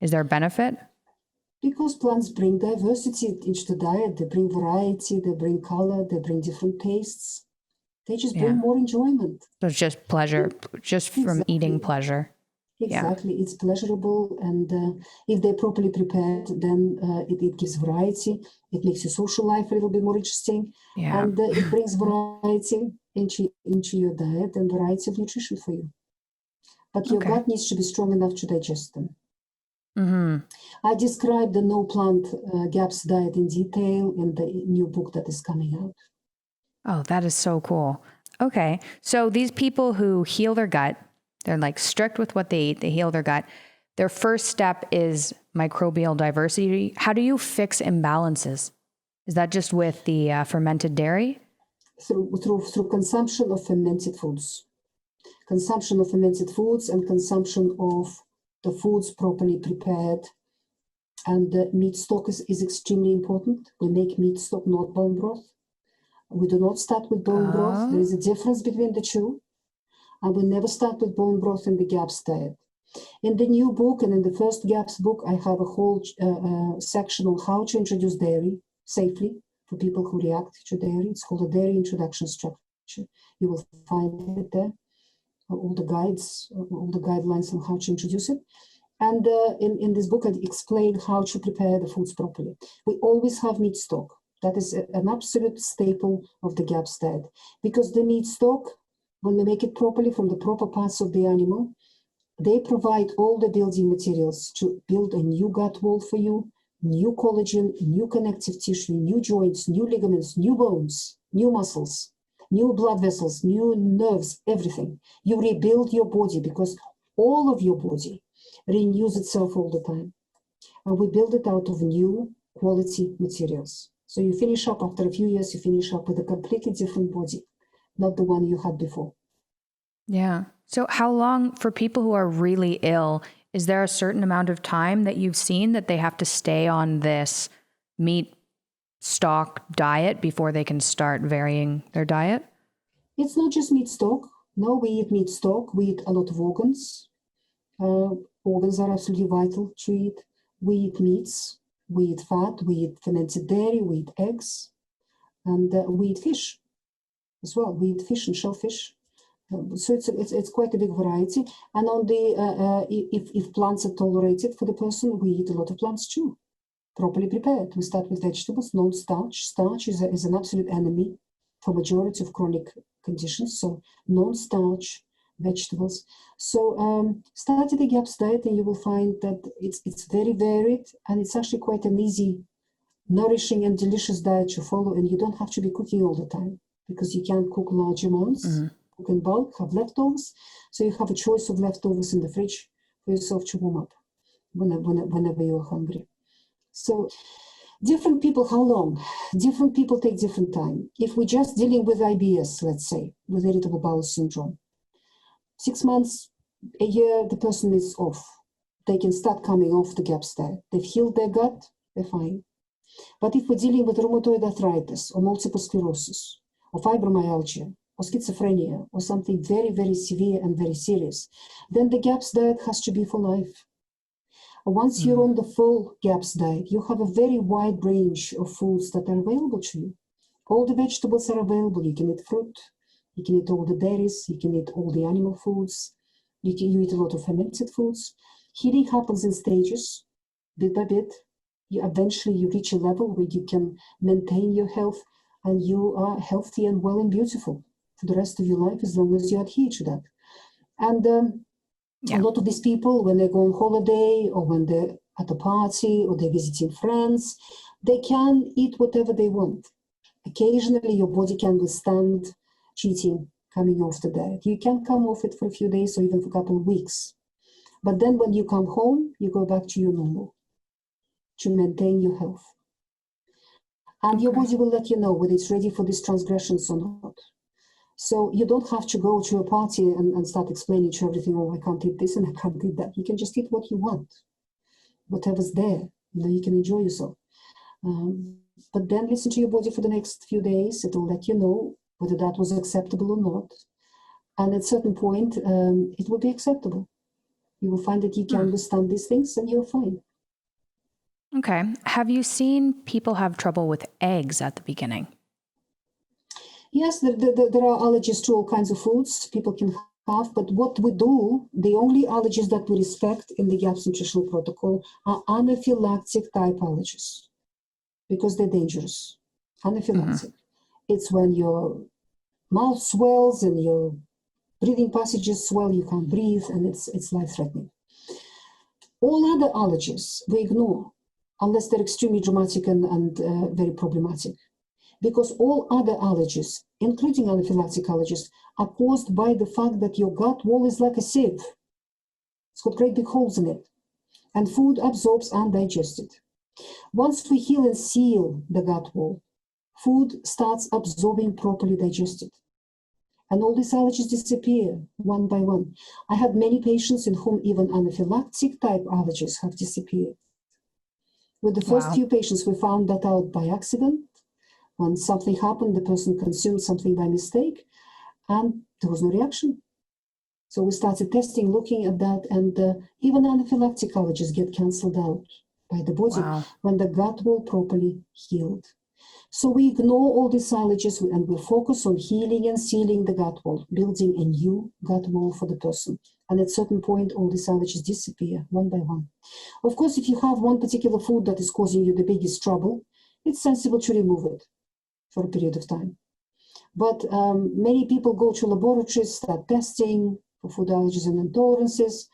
Is there a benefit? Because plants bring diversity into the diet. They bring variety, they bring color, they bring different tastes. They just bring more enjoyment. So it's just pleasure, just from eating pleasure. Exactly. It's pleasurable. And if they're properly prepared, then it gives variety. It makes your social life a little bit more interesting. Yeah. And it brings variety into your diet and variety of nutrition for you. But your gut needs to be strong enough to digest them. Mm-hmm. I describe the no plant GAPS diet in detail in the new book that is coming out. Oh, that is so cool. Okay. So these people who heal their gut, they're like strict with what they eat, they heal their gut. Their first step is microbial diversity. How do you fix imbalances? Is that just with the fermented dairy? Through consumption of fermented foods. Consumption of fermented foods and consumption of the foods properly prepared. And the meat stock is extremely important. We make meat stock, not bone broth. We do not start with bone broth. There is a difference between the two. I will never start with bone broth in the GAPS diet. In the new book and in the first GAPS book, I have a whole section on how to introduce dairy safely for people who react to dairy. It's called a dairy introduction structure. You will find it there, all the guides, all the guidelines on how to introduce it. And in this book, I explain how to prepare the foods properly. We always have meat stock. That is an absolute staple of the GAPS diet, because the meat stock, when we make it properly from the proper parts of the animal, they provide all the building materials to build a new gut wall for you, new collagen, new connective tissue, new joints, new ligaments, new bones, new muscles, new blood vessels, new nerves, everything. You rebuild your body because all of your body renews itself all the time. And we build it out of new quality materials. So you finish up after a few years, you finish up with a completely different body, not the one you had before. Yeah. So how long, for people who are really ill, is there a certain amount of time that you've seen that they have to stay on this meat stock diet before they can start varying their diet? It's not just meat stock. No, we eat meat stock. We eat a lot of organs. Organs are absolutely vital to eat. We eat meats. We eat fat. We eat fermented dairy. We eat eggs. And we eat fish as well. We eat fish and shellfish. So it's quite a big variety. And on the if plants are tolerated for the person, we eat a lot of plants too, properly prepared. We start with vegetables, non-starch. Starch is an absolute enemy for majority of chronic conditions. So non-starch vegetables. So start with the GAPS diet, and you will find that it's very varied, and it's actually quite an easy, nourishing and delicious diet to follow. And you don't have to be cooking all the time because you can't cook large amounts. Mm-hmm. Cook in bulk, have leftovers. So you have a choice of leftovers in the fridge for yourself to warm up whenever you're hungry. So different people, how long? Different people take different time. If we're just dealing with IBS, let's say, with irritable bowel syndrome, 6 months, a year, the person is off. They can start coming off the GAPS diet. They've healed their gut, they're fine. But if we're dealing with rheumatoid arthritis or multiple sclerosis or fibromyalgia, or schizophrenia, or something very, very severe and very serious, then the GAPS diet has to be for life. Once you're on the full GAPS diet, you have a very wide range of foods that are available to you. All the vegetables are available. You can eat fruit, you can eat all the berries, you can eat all the animal foods, you eat a lot of fermented foods. Healing happens in stages, bit by bit. Eventually you reach a level where you can maintain your health, and you are healthy and well and beautiful for the rest of your life, as long as you adhere to that. And a lot of these people, when they go on holiday or when they're at a party or they're visiting friends, they can eat whatever they want. Occasionally, your body can withstand cheating, coming off the diet. You can come off it for a few days or even for a couple of weeks. But then when you come home, you go back to your normal to maintain your health. And your body will let you know whether it's ready for these transgressions or not. So you don't have to go to a party and start explaining to everything, oh, I can't eat this and I can't eat that. You can just eat what you want, whatever's there. You can enjoy yourself. But then listen to your body for the next few days. It will let you know whether that was acceptable or not. And at a certain point, it will be acceptable. You will find that you can withstand these things and you're fine. Okay. Have you seen people have trouble with eggs at the beginning? Yes, there are allergies to all kinds of foods people can have, but what we do, the only allergies that we respect in the GAPS nutritional protocol are anaphylactic type allergies because they're dangerous. Anaphylactic. It's when your mouth swells and your breathing passages swell, you can't breathe, and it's life-threatening. All other allergies we ignore unless they're extremely dramatic and very problematic. Because all other allergies, including anaphylactic allergies, are caused by the fact that your gut wall is like a sieve. It's got great big holes in it, and food absorbs and digests it. Once we heal and seal the gut wall, food starts absorbing properly digested. And all these allergies disappear one by one. I had many patients in whom even anaphylactic type allergies have disappeared. With the first few patients, we found that out by accident. When something happened, the person consumed something by mistake, and there was no reaction. So we started testing, looking at that, and even anaphylactic allergies get canceled out by the body when the gut wall properly healed. So we ignore all these allergies and we focus on healing and sealing the gut wall, building a new gut wall for the person. And at a certain point, all these allergies disappear one by one. Of course, if you have one particular food that is causing you the biggest trouble, it's sensible to remove it for a period of time. But many people go to laboratories, start testing for food allergies and intolerances,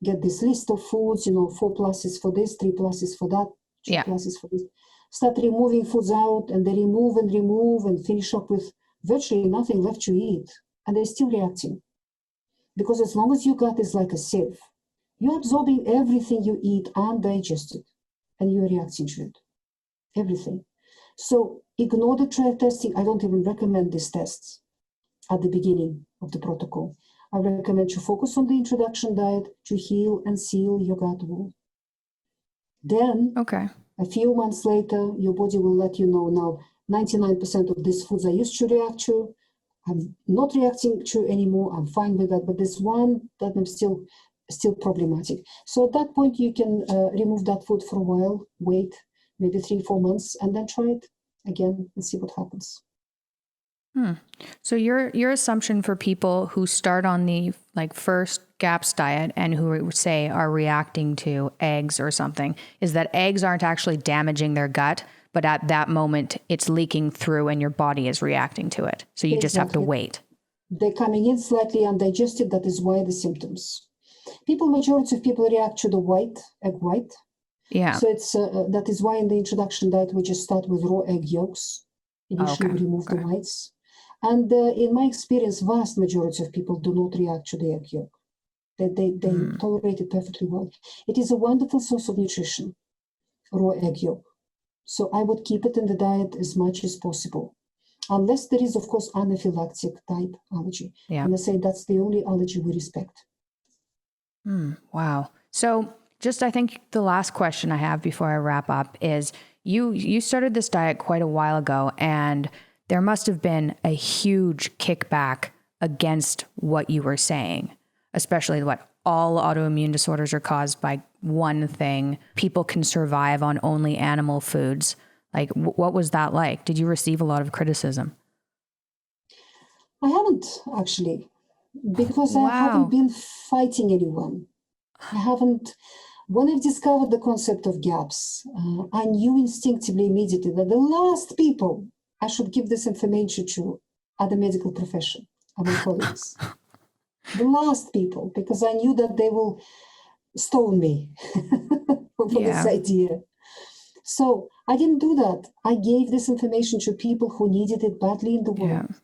get this list of foods, 4 pluses for this, 3 pluses for that, 2 pluses for this. Start removing foods out, and they remove and finish up with virtually nothing left to eat. And they're still reacting. Because as long as your gut is like a sieve, you're absorbing everything you eat and digest it, and you're reacting to it. Everything. So ignore the testing. I don't even recommend these tests at the beginning of the protocol. I recommend you focus on the introduction diet to heal and seal your gut wall. Then, a few months later, your body will let you know now 99% of these foods I used to react to, I'm not reacting to anymore. I'm fine with that. But there's one that I'm still problematic. So at that point, you can remove that food for a while, wait maybe 3-4 months, and then try it again and see what happens. So your assumption for people who start on the first GAPS diet and who say are reacting to eggs or something is that eggs aren't actually damaging their gut, but at that moment it's leaking through and your body is reacting to it. So you just have to wait. They're coming in slightly undigested. That is why the symptoms. Majority of people react to the egg white. Yeah. So it's that is why in the introduction diet we just start with raw egg yolks. Initially we remove the whites. And in my experience, vast majority of people do not react to the egg yolk. They tolerate it perfectly well. It is a wonderful source of nutrition, raw egg yolk. So I would keep it in the diet as much as possible. Unless there is, of course, anaphylactic type allergy. Yeah. And I say that's the only allergy we respect. Wow. So just I think the last question I have before I wrap up is you started this diet quite a while ago, and there must have been a huge kickback against what you were saying, especially what all autoimmune disorders are caused by one thing. People can survive on only animal foods. What was that like? Did you receive a lot of criticism? I haven't, actually, because I haven't been fighting anyone. When I've discovered the concept of GAPS, I knew instinctively, immediately, that the last people I should give this information to are the medical profession, are my colleagues. The last people, because I knew that they will stone me for this idea. So I didn't do that. I gave this information to people who needed it badly in the world. Yeah.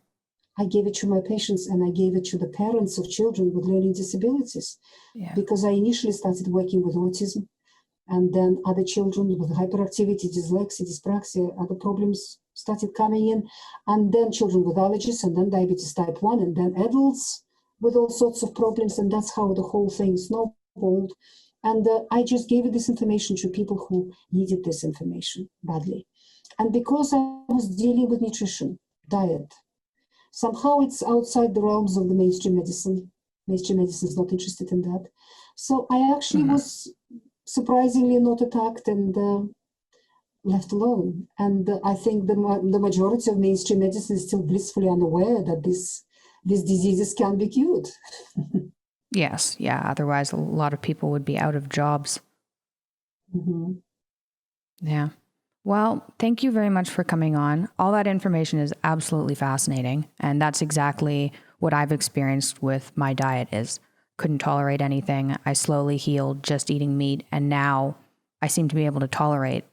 I gave it to my patients, and I gave it to the parents of children with learning disabilities, because I initially started working with autism, and then other children with hyperactivity, dyslexia, dyspraxia, other problems started coming in, and then children with allergies, and then diabetes type 1, and then adults with all sorts of problems, and that's how the whole thing snowballed. And I just gave this information to people who needed this information badly. And because I was dealing with nutrition, diet, somehow it's outside the realms of the mainstream medicine. Mainstream medicine is not interested in that. So I actually was surprisingly not attacked, and left alone. And I think the majority of mainstream medicine is still blissfully unaware that these diseases can be cured. Yes. Yeah. Otherwise, a lot of people would be out of jobs. Mm-hmm. Yeah. Well, thank you very much for coming on. All that information is absolutely fascinating. And that's exactly what I've experienced with my diet is couldn't tolerate anything. I slowly healed just eating meat. And now I seem to be able to tolerate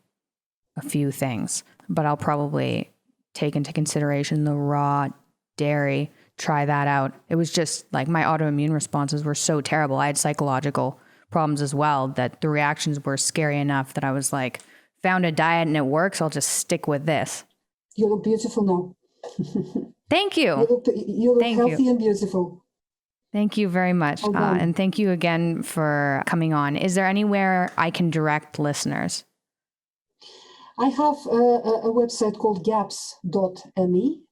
a few things, but I'll probably take into consideration the raw dairy, try that out. It was just like my autoimmune responses were so terrible. I had psychological problems as well that the reactions were scary enough that I was like, found a diet and it works, I'll just stick with this. You look beautiful now. Thank you. You look healthy and beautiful. Thank you very much. And thank you again for coming on. Is there anywhere I can direct listeners? I have a website called gaps.me.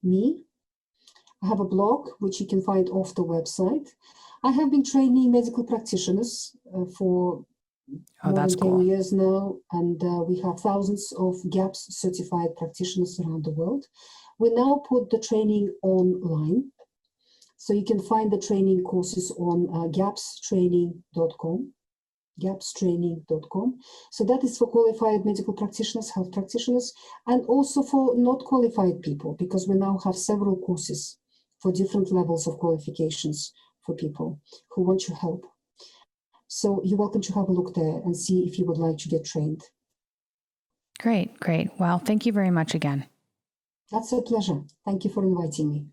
I have a blog, which you can find off the website. I have been training medical practitioners for more than 10 years now, and we have thousands of GAPS certified practitioners around the world. We now put the training online, so you can find the training courses on gapstraining.com. gapstraining.com. So that is for qualified medical practitioners, health practitioners, and also for not qualified people, because we now have several courses for different levels of qualifications for people who want your help. So you're welcome to have a look there and see if you would like to get trained. Great. Well, thank you very much again. That's a pleasure. Thank you for inviting me.